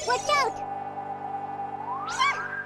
Watch out!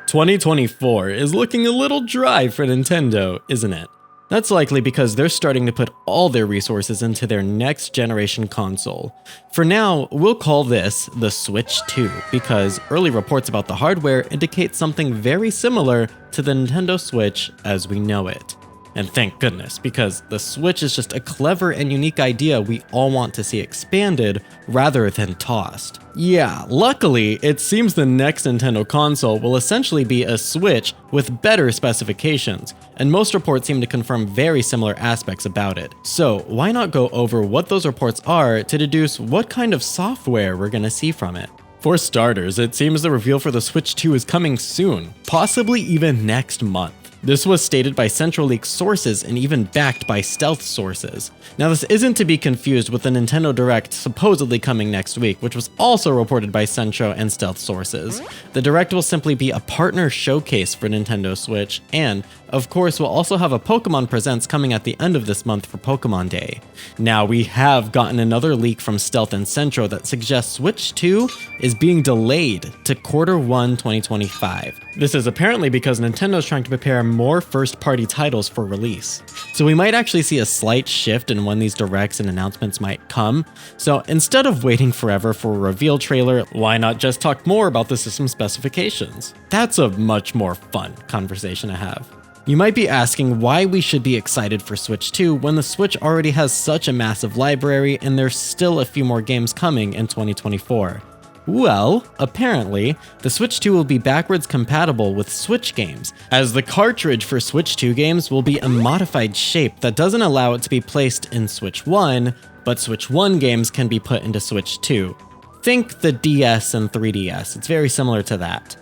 2024 is looking a little dry for Nintendo, isn't it? That's likely because they're starting to put all their resources into their next generation console. For now, we'll call this the Switch 2 because early reports about the hardware indicate something very similar to the Nintendo Switch as we know it. And thank goodness, because the Switch is just a clever and unique idea we all want to see expanded rather than tossed. Yeah, luckily, it seems the next Nintendo console will essentially be a Switch with better specifications, and most reports seem to confirm very similar aspects about it. So why not go over what those reports are to deduce what kind of software we're gonna see from it? For starters, it seems the reveal for the Switch 2 is coming soon, possibly even next month. This was stated by CentroLeaks sources and even backed by stealth sources. Now this isn't to be confused with the Nintendo Direct supposedly coming next week, which was also reported by Centro and stealth sources. The Direct will simply be a partner showcase for Nintendo Switch, and of course we'll also have a Pokemon Presents coming at the end of this month for Pokemon Day. Now we have gotten another leak from Stealth and Centro that suggests Switch 2 is being delayed to Q1 2025. This is apparently because Nintendo's trying to prepare more first-party titles for release. So we might actually see a slight shift in when these directs and announcements might come. So instead of waiting forever for a reveal trailer, why not just talk more about the system specifications? That's a much more fun conversation to have. You might be asking why we should be excited for Switch 2 when the Switch already has such a massive library and there's still a few more games coming in 2024. Well, apparently, the Switch 2 will be backwards compatible with Switch games, as the cartridge for Switch 2 games will be a modified shape that doesn't allow it to be placed in Switch 1, but Switch 1 games can be put into Switch 2. Think the DS and 3DS, it's very similar to that.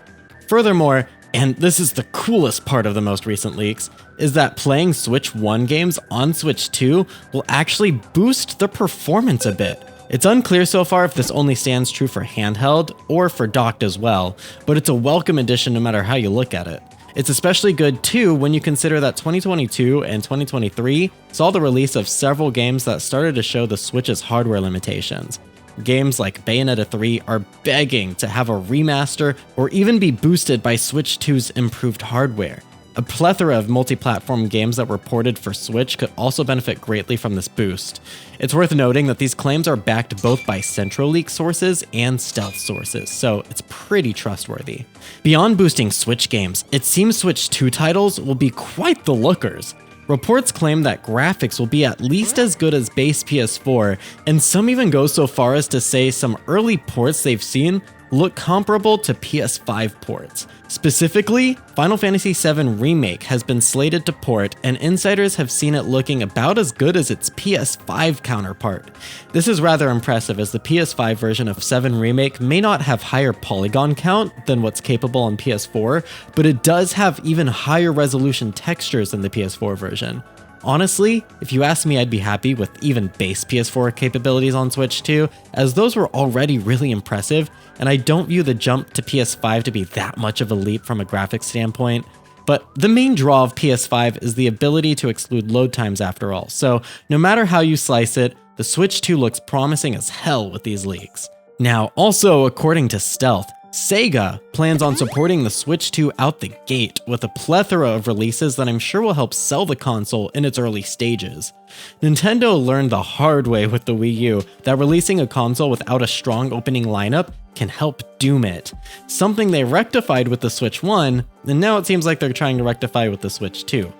Furthermore, and this is the coolest part of the most recent leaks, is that playing Switch 1 games on Switch 2 will actually boost the performance a bit. It's unclear so far if this only stands true for handheld or for docked as well, but it's a welcome addition no matter how you look at it. It's especially good too when you consider that 2022 and 2023 saw the release of several games that started to show the Switch's hardware limitations. Games like Bayonetta 3 are begging to have a remaster or even be boosted by Switch 2's improved hardware. A plethora of multi-platform games that were ported for Switch could also benefit greatly from this boost. It's worth noting that these claims are backed both by CentroLeaks sources and stealth sources, so it's pretty trustworthy. Beyond boosting Switch games, it seems Switch 2 titles will be quite the lookers. Reports claim that graphics will be at least as good as base PS4, and some even go so far as to say some early ports they've seen look comparable to PS5 ports. Specifically, Final Fantasy VII Remake has been slated to port, and insiders have seen it looking about as good as its PS5 counterpart. This is rather impressive as the PS5 version of 7 Remake may not have higher polygon count than what's capable on PS4, but it does have even higher resolution textures than the PS4 version. Honestly, if you ask me, I'd be happy with even base PS4 capabilities on Switch 2, as those were already really impressive, and I don't view the jump to PS5 to be that much of a leap from a graphics standpoint. But the main draw of PS5 is the ability to exclude load times after all, so no matter how you slice it, the Switch 2 looks promising as hell with these leaks. Now, also according to Stealth, Sega plans on supporting the Switch 2 out the gate with a plethora of releases that I'm sure will help sell the console in its early stages. Nintendo learned the hard way with the Wii U that releasing a console without a strong opening lineup can help doom it, something they rectified with the Switch 1, and now it seems like they're trying to rectify with the Switch 2.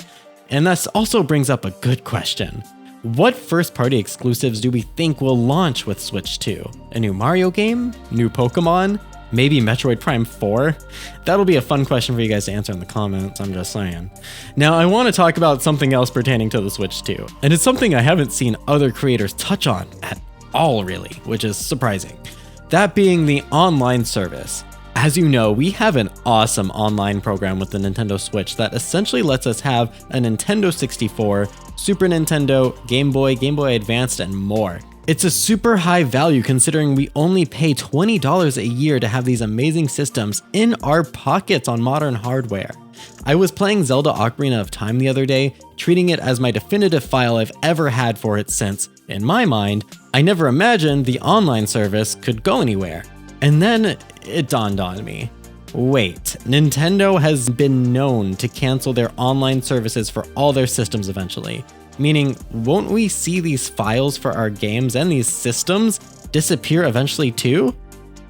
And this also brings up a good question. What first-party exclusives do we think will launch with Switch 2? A new Mario game? New Pokemon? Maybe Metroid Prime 4? That'll be a fun question for you guys to answer in the comments, I'm just saying. Now, I want to talk about something else pertaining to the Switch 2, and it's something I haven't seen other creators touch on at all really, which is surprising. That being the online service. As you know, we have an awesome online program with the Nintendo Switch that essentially lets us have a Nintendo 64, Super Nintendo, Game Boy Advanced, and more. It's a super high value considering we only pay $20 a year to have these amazing systems in our pockets on modern hardware. I was playing Zelda Ocarina of Time the other day, treating it as my definitive file I've ever had for it since, in my mind, I never imagined the online service could go anywhere. And then it dawned on me. Wait, Nintendo has been known to cancel their online services for all their systems eventually. Meaning, won't we see these files for our games and these systems disappear eventually too?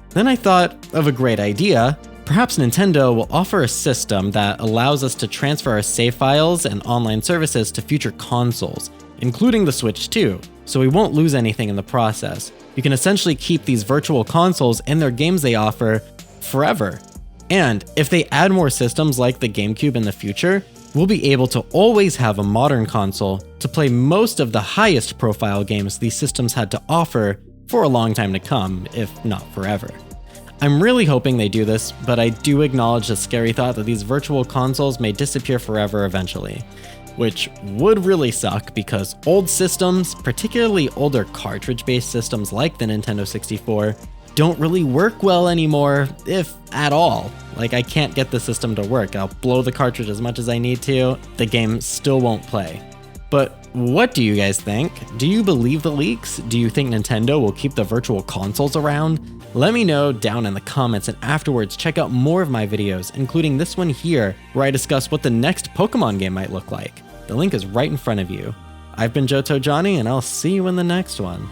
Then I thought of a great idea. Perhaps Nintendo will offer a system that allows us to transfer our save files and online services to future consoles, including the Switch too, so we won't lose anything in the process. You can essentially keep these virtual consoles and their games they offer forever. And if they add more systems like the GameCube in the future, we'll be able to always have a modern console to play most of the highest profile games these systems had to offer for a long time to come, if not forever. I'm really hoping they do this, but I do acknowledge the scary thought that these virtual consoles may disappear forever eventually, which would really suck because old systems, particularly older cartridge-based systems like the Nintendo 64, don't really work well anymore, if at all. Like, I can't get the system to work. I'll blow the cartridge as much as I need to, the game still won't play. But what do you guys think? Do you believe the leaks? Do you think Nintendo will keep the virtual consoles around? Let me know down in the comments, and afterwards check out more of my videos, including this one here, where I discuss what the next Pokemon game might look like. The link is right in front of you. I've been johtojonny, and I'll see you in the next one.